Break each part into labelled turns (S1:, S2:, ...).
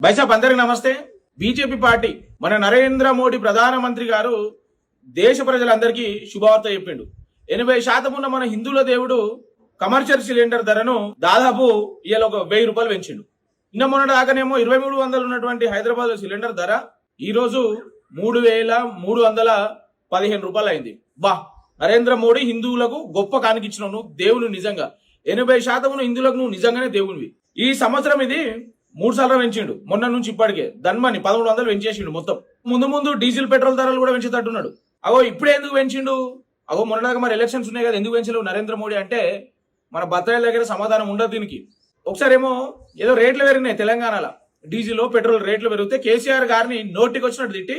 S1: బైసాబ్ అందరికి నమస్తే. BJP party మన నరేంద్ర మోడీ ప్రధానమంత్రి గారు దేశ ప్రజలందరికీ శుభవార్త చెప్పిండు. 80% ఉన్న మన హిందువుల దేవుడు కమర్షియల్ సిలిండర్ ధరను దాదాపు ఇవాళ ఒక 1000 రూపాయలు పెంచిండు. నిన్న మొన్న దాకానేమో 2300 ఉన్నటువంటి హైదరాబాద్ సిలిండర్ ధర ఈ రోజు 3315 రూపాయలు అయింది. బా, నరేంద్ర మోడీ హిందువులకు గొప్ప కానికిచ్చినావు, నువ్వు దేవుని నిజంగా 80% ఉన్న హిందువులకు నువ్వు నిజంగానే దేవునివి. ఈ సంవత్సరం ఇది 3 సార్లు పెంచిండు. మొన్న నుంచి ఇప్పటికే ధన్మని 1300 పెంచేసిండు. మొత్తం ముందు డీజిల్ పెట్రోల్ ధరలు కూడా పెంచేటట్టున్నాడు. అగో ఇప్పుడే ఎందుకు పెంచిండు? అగో మొన్నదాకా మరి ఎలక్షన్స్ ఉన్నాయి కదా, ఎందుకు పెంచలేవు నరేంద్ర మోడీ అంటే మన బత్తాయిల దగ్గర సమాధానం ఉండదు దీనికి. ఒకసారి ఏమో ఏదో రేట్లు పెరిగినాయి తెలంగాణలో, డీజిల్ పెట్రోల్ రేట్లు పెరిగితే కేసీఆర్ గారిని నోటికి వచ్చినట్టు తిట్టి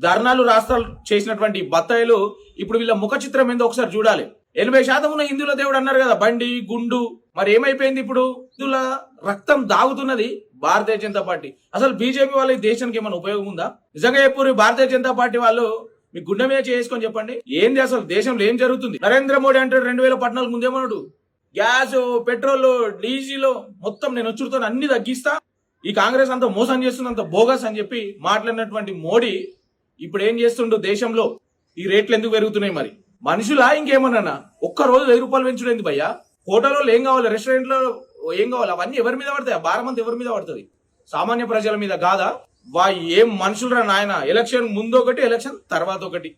S1: ధర్నాలు రాష్ట్రాలు చేసినటువంటి బత్తాయిలు ఇప్పుడు వీళ్ళ ముఖ చిత్రం ఏందో ఒకసారి చూడాలి. 80% ఉన్న హిందువుల దేవుడు అన్నారు కదా, బండి గుండు, మరి ఏమైపోయింది ఇప్పుడు? హిందువుల రక్తం దాగుతున్నది భారతీయ జనతా పార్టీ. అసలు బీజేపీ వాళ్ళ ఈ దేశానికి ఏమైనా ఉపయోగం ఉందా? నిజంగా చెప్పు, భారతీయ జనతా పార్టీ వాళ్ళు మీ గుండె మీద చేసుకొని చెప్పండి, ఏంది అసలు దేశంలో ఏం జరుగుతుంది? నరేంద్ర మోడీ అంటే 2014 ముందేమన్నాడు, గ్యాస్ పెట్రోల్ డీజిల్ మొత్తం నేను వచ్చుతో అన్ని తగ్గిస్తా, ఈ కాంగ్రెస్ అంత మోసం చేస్తుంది, అంత బోగస్ అని చెప్పి మాట్లాడినటువంటి మోడీ ఇప్పుడు ఏం చేస్తుండో దేశంలో ఈ రేట్లు ఎందుకు పెరుగుతున్నాయి? మరి మనుషులా ఇంకేమన్నా? ఒక్క రోజు 1000 రూపాయలు పెంచుడైంది భయ్యా. హోటల్లో ఏం కావాలి, రెస్టారెంట్ లో ఏం కావాలి, అవన్నీ ఎవరి మీద పడతాయి? భారం అంతా ఎవరి మీద పడుతుంది? సామాన్య ప్రజల మీద కాదా? ఏం మనుషులరా నాయన. ఎలక్షన్ ముందు ఒకటి, ఎలక్షన్ తర్వాత ఒకటి.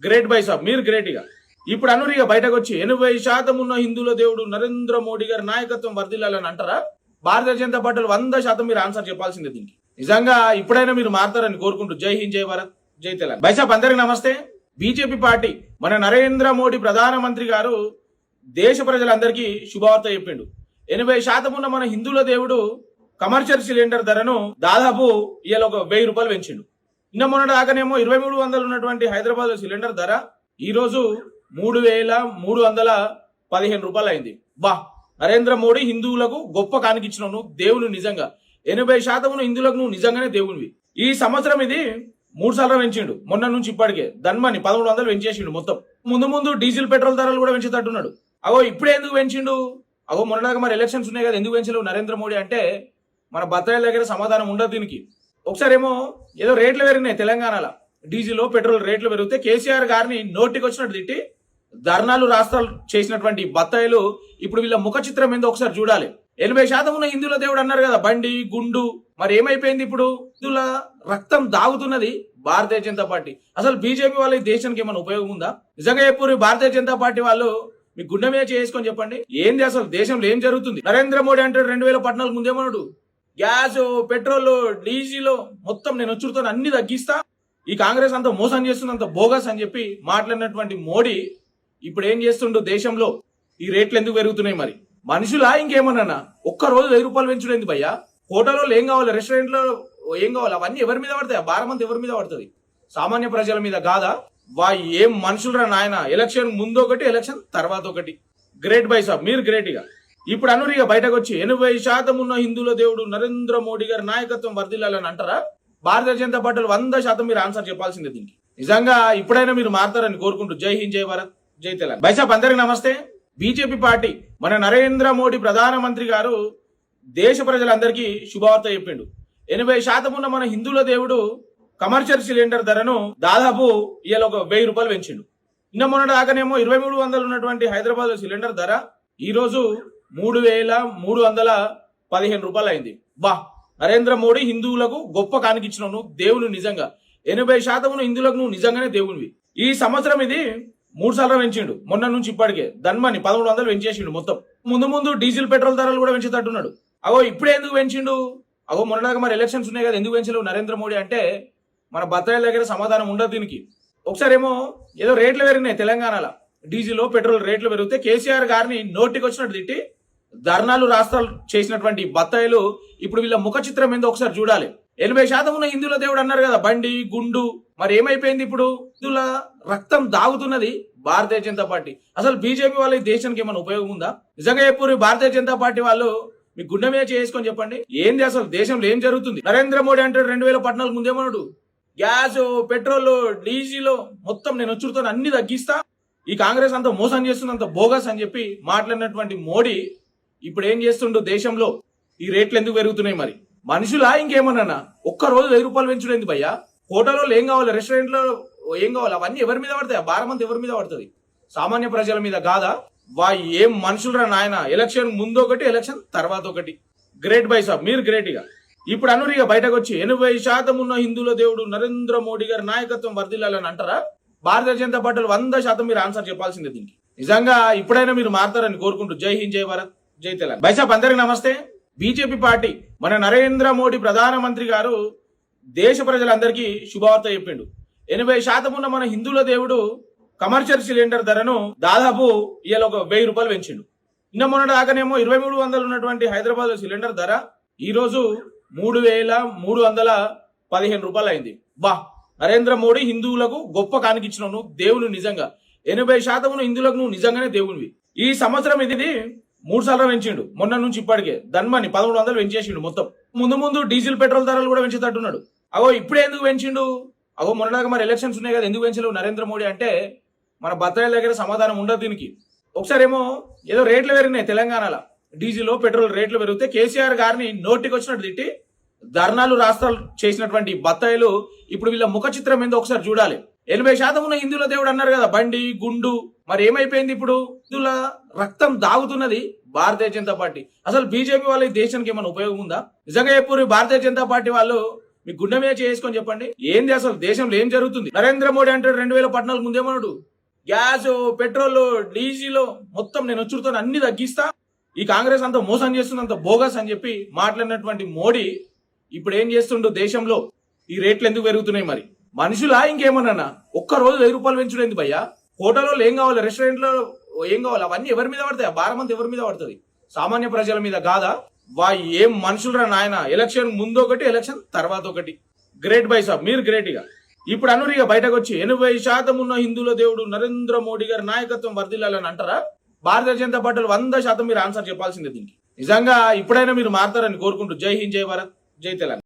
S1: గ్రేట్ బై సాబ్, మీరు గ్రేట్. ఇక ఇప్పుడు అనురిగా బయటకు వచ్చి 80% ఉన్న హిందువుల దేవుడు నరేంద్ర మోడీ గారి నాయకత్వం వర్ధిల్లాలని అంటారా? భారతీయ జనతా పార్టీలు 100% మీరు ఆన్సర్ చెప్పాల్సిందే దీనికి. నిజంగా ఇప్పుడైనా మీరు మారతారని కోరుకుంటూ జై హింద్, జై భారత్, జై తెలంగాణ. బైసాబ్ అందరికి నమస్తే. బీజేపీ పార్టీ మన నరేంద్ర మోడీ ప్రధానమంత్రి గారు దేశ ప్రజలందరికీ శుభవార్త చెప్పిండు. 80% ఉన్న మన హిందువుల దేవుడు కమర్షియల్ సిలిండర్ ధరను దాదాపు ఇవాళ ఒక 1000 రూపాయలు పెంచిండు. నిన్న మొన్న దాకానేమో 2300 ఉన్నటువంటి హైదరాబాద్ సిలిండర్ ధర ఈ రోజు 3315 రూపాయలు అయింది. బా, నరేంద్ర మోడీ హిందువులకు గొప్ప కానికిచ్చినావు, నువ్వు దేవుని నిజంగా 80% ఉన్న హిందువులకు నువ్వు నిజంగానే దేవునివి. ఈ సంవత్సరం ఇది 3 సార్లు పెంచిండు. మొన్న నుంచి ఇప్పటికే ధన్మని 1300 పెంచేసిండు. మొత్తం ముందు డీజిల్ పెట్రోల్ ధరలు కూడా పెంచేటట్టున్నాడు. అగో ఇప్పుడే ఎందుకు పెంచిండు? అగో మొన్నదాకా మరి ఎలక్షన్స్ ఉన్నాయి కదా, ఎందుకు పెంచలేవు నరేంద్ర మోడీ అంటే మన బత్తాయిల దగ్గర సమాధానం ఉండదు దీనికి. ఒకసారి ఏమో ఏదో రేట్లు పెరిగినాయి తెలంగాణలో, డీజిల్ పెట్రోల్ రేట్లు పెరిగితే కేసీఆర్ గారిని నోటికి వచ్చినట్టు తిట్టి ధర్నాలు రాష్ట్రాలు చేసినటువంటి బత్తాయిలు ఇప్పుడు వీళ్ళ ముఖ చిత్రం ఏందో ఒకసారి చూడాలి. 80% ఉన్న హిందువుల దేవుడు అన్నారు కదా, బండి గుండు, మరి ఏమైపోయింది ఇప్పుడు? హిందువుల రక్తం దాగుతున్నది భారతీయ జనతా పార్టీ. అసలు బీజేపీ వాళ్ళ ఈ దేశానికి ఏమైనా ఉపయోగం ఉందా? నిజంగా చెప్పు, భారతీయ జనతా పార్టీ వాళ్ళు మీ గుండె మీద చేసుకొని చెప్పండి, ఏంది అసలు దేశంలో ఏం జరుగుతుంది? నరేంద్ర మోడీ అంటే 2014 ముందేమన్నాడు, గ్యాస్ పెట్రోల్ డీజిల్ మొత్తం నేను వచ్చుతో అన్ని తగ్గిస్తా, ఈ కాంగ్రెస్ అంత మోసం చేస్తుంది, అంత బోగస్ అని చెప్పి మాట్లాడినటువంటి మోడీ ఇప్పుడు ఏం చేస్తుండో దేశంలో ఈ రేట్లు ఎందుకు పెరుగుతున్నాయి? మరి మనుషులా ఇంకేమన్నా? ఒక్క రోజు 1000 రూపాయలు పెంచుడైంది భయ్యా. హోటల్లో ఏం కావాలి, రెస్టారెంట్ లో ఏం కావాలి, అవన్నీ ఎవరి మీద పడతాయి? భారం అంతా ఎవరి మీద పడుతుంది? సామాన్య ప్రజల మీద కాదా? ఏం మనుషులరా నాయన. ఎలక్షన్ ముందు ఒకటి, ఎలక్షన్ తర్వాత ఒకటి. గ్రేట్ బై సాబ్, మీరు గ్రేట్. ఇక ఇప్పుడు అనురిగా బయటకు వచ్చి 80% ఉన్న హిందువుల దేవుడు నరేంద్ర మోడీ గారి నాయకత్వం వర్ధిల్లాలని అంటారా? భారతీయ జనతా పార్టీలు 100% మీరు ఆన్సర్ చెప్పాల్సిందే దీనికి. నిజంగా ఇప్పుడైనా మీరు మారతారని కోరుకుంటూ జై హింద్, జై భారత్, జై తెలంగాణ. బైసాబ్ అందరికి నమస్తే. బీజేపీ పార్టీ మన నరేంద్ర మోడీ ప్రధానమంత్రి గారు దేశ ప్రజలందరికీ శుభవార్త చెప్పిండు. 80% ఉన్న మన హిందువుల దేవుడు కమర్షియల్ సిలిండర్ ధరను దాదాపు ఇవాళ ఒక 1000 రూపాయలు పెంచిండు. నిన్న మొన్న దాకానేమో 2300 ఉన్నటువంటి హైదరాబాద్ సిలిండర్ ధర ఈ రోజు 3315 రూపాయలు అయింది. బా, నరేంద్ర మోడీ హిందువులకు గొప్ప కానికిచ్చినావు, నువ్వు దేవుని నిజంగా 80% ఉన్న హిందువులకు నువ్వు నిజంగానే దేవునివి. ఈ సంవత్సరం ఇది 3 సార్లు పెంచిండు. మొన్న నుంచి ఇప్పటికే ధన్మని 1300 పెంచేసిండు. మొత్తం ముందు డీజిల్ పెట్రోల్ ధరలు కూడా పెంచేటట్టున్నాడు. అగో ఇప్పుడే ఎందుకు పెంచిండు? అగో మొన్నదాకా మరి ఎలక్షన్స్ ఉన్నాయి కదా, ఎందుకు పెంచలేవు నరేంద్ర మోడీ అంటే మన బత్తాయిల దగ్గర సమాధానం ఉండదు దీనికి. ఒకసారి ఏమో ఏదో రేట్లు పెరిగినాయి తెలంగాణలో, డీజిల్ పెట్రోల్ రేట్లు పెరిగితే కేసీఆర్ గారిని నోటికి వచ్చినట్టు తిట్టి ధర్నాలు రాష్ట్రాలు చేసినటువంటి బత్తాయిలు ఇప్పుడు వీళ్ళ ముఖ చిత్రం ఏందో ఒకసారి చూడాలి. 80% ఉన్న హిందువుల దేవుడు అన్నారు కదా, బండి గుండు, మరి ఏమైపోయింది ఇప్పుడు? హిందువుల రక్తం దాగుతున్నది భారతీయ జనతా పార్టీ. అసలు బీజేపీ వాళ్ళ ఈ దేశానికి ఏమైనా ఉపయోగం ఉందా? నిజంగా చెప్పు, భారతీయ జనతా పార్టీ వాళ్ళు మీ గుండె మీద చేసుకొని చెప్పండి, ఏంది అసలు దేశంలో ఏం జరుగుతుంది? నరేంద్ర మోడీ అంటే 2014 ముందేమన్నాడు, గ్యాస్ పెట్రోల్ డీజిల్ మొత్తం నేను వచ్చుతో అన్ని తగ్గిస్తా, ఈ కాంగ్రెస్ అంత మోసం చేస్తుంది, అంత బోగస్ అని చెప్పి మాట్లాడినటువంటి మోడీ ఇప్పుడు ఏం చేస్తుండో దేశంలో ఈ రేట్లు ఎందుకు పెరుగుతున్నాయి? మరి మనుషులా ఇంకేమన్నా ఒక్క రోజు 1000 రూపాయలు పెంచుడేంది భయ్యా? హోటల్లో ఏం కావాలి, రెస్టారెంట్ లో ఏం కావాలి, అవన్నీ ఎవరి మీద పడతాయి? భారం అంతా ఎవరి మీద పడుతుంది? సామాన్య ప్రజల మీద కాదా? ఏం మనుషులరా నాయన. ఎలక్షన్ ముందు ఒకటి, ఎలక్షన్ తర్వాత ఒకటి. గ్రేట్ బై సాబ్, మీరు గ్రేట్. ఇప్పుడు అనురిగా బయటకు వచ్చి 80% ఉన్న హిందువుల దేవుడు నరేంద్ర మోడీ గారి నాయకత్వం వర్ధిల్లాలని అంటారా? భారతీయ జనతా పార్టీలు 100% మీరు ఆన్సర్ చెప్పాల్సిందే దీనికి. నిజంగా ఇప్పుడైనా మీరు మారతారని కోరుకుంటూ జై హింద్, జై భారత్, జై తెలంగాణ. బైసాబ్ అందరికి నమస్తే. బీజేపీ పార్టీ మన నరేంద్ర మోడీ ప్రధానమంత్రి గారు దేశ ప్రజలందరికీ శుభవార్త చెప్పిండు. 80% ఉన్న మన హిందువుల దేవుడు కమర్షియల్ సిలిండర్ ధరను దాదాపు ఇవాళ ఒక 1000 రూపాయలు పెంచిండు. నిన్న మొన్న దాకానేమో 2300 ఉన్నటువంటి హైదరాబాద్ సిలిండర్ ధర ఈ రోజు 3315 రూపాయలు అయింది. నరేంద్ర మోడీ హిందువులకు గొప్ప కానికిచ్చినావు, నువ్వు దేవుని. నిజంగా 80% ఉన్న హిందువులకు నువ్వు నిజంగానే దేవునివి. ఈ సంవత్సరం ఇది 3 సార్లు పెంచిండు. మొన్న నుంచి ఇప్పటికే ధన్మని 1100 పెంచేసిండు మొత్తం. ముందు డీజిల్ పెట్రోల్ ధరలు కూడా పెంచేటట్టున్నాడు. ఇప్పుడే ఎందుకు పెంచిండు? మొన్నదాకా మరి ఎలక్షన్స్ ఉన్నాయి కదా, ఎందుకు పెంచలేవు నరేంద్ర మోడీ అంటే మన బత్తాయిల దగ్గర సమాధానం ఉండదు దీనికి. ఒకసారి ఏమో ఏదో రేట్లు పెరిగినాయి తెలంగాణలో, డీజిల్ పెట్రోల్ రేట్లు పెరిగితే కేసీఆర్ గారిని నోటికి వచ్చినట్టు తిట్టి ధర్నాలు రాష్ట్రాలు చేసినటువంటి బత్తాయిలు ఇప్పుడు వీళ్ళ ముఖ చిత్రం ఏందో ఒకసారి చూడాలి. 80% ఉన్న హిందువుల దేవుడు అన్నారు కదా, బండి గుండు. మరి ఏమైపోయింది ఇప్పుడు? హిందువుల రక్తం దాగుతున్నది భారతీయ జనతా పార్టీ. అసలు బీజేపీ వాళ్ళ ఈ దేశానికి ఏమైనా ఉపయోగం ఉందా? నిజంగా చెప్పు, భారతీయ జనతా పార్టీ వాళ్ళు మీ గుండె మీద చేసుకొని చెప్పండి, ఏంది అసలు దేశంలో ఏం జరుగుతుంది? నరేంద్ర మోడీ అంటాడు 2014 ముందేమన్నాడు, గ్యాస్ పెట్రోల్ డీజిల్ మొత్తం నేను వచ్చుడుతో అన్ని తగ్గిస్తా, ఈ కాంగ్రెస్ అంతా మోసం చేస్తుంది, అంత బోగస్ అని చెప్పి మాట్లాడినటువంటి మోడీ ఇప్పుడు ఏం చేస్తుండో దేశంలో ఈ రేట్లు ఎందుకు పెరుగుతున్నాయి? మరి మనుషులా ఇంకేమన్నా ఒక్క రోజు 1000 రూపాయలు పెంచుడేంది భయ్యా? హోటల్లో ఏం కావాలి, రెస్టారెంట్ లో ఏం కావాలి, అవన్నీ ఎవరి మీద పడతాయి? భారం అంతా ఎవరి మీద పడుతుంది? సామాన్య ప్రజల మీద కాదా? ఏం మనుషులరా నాయన. ఎలక్షన్ ముందు ఒకటి, ఎలక్షన్ తర్వాత ఒకటి. గ్రేట్ బై సాబ్, మీరు గ్రేట్. ఇప్పుడు అనురిగా బయటకు వచ్చి 80% ఉన్న హిందువుల దేవుడు నరేంద్ర మోడీ గారి నాయకత్వం వర్ధిల్లాలని అంటారా? భారతీయ జనతా పార్టీలు 100% మీరు ఆన్సర్ చెప్పాల్సిందే దీనికి. నిజంగా ఇప్పుడైనా మీరు మారతారని కోరుకుంటూ జై హింద్, జై భారత్, జై తెలంగాణ.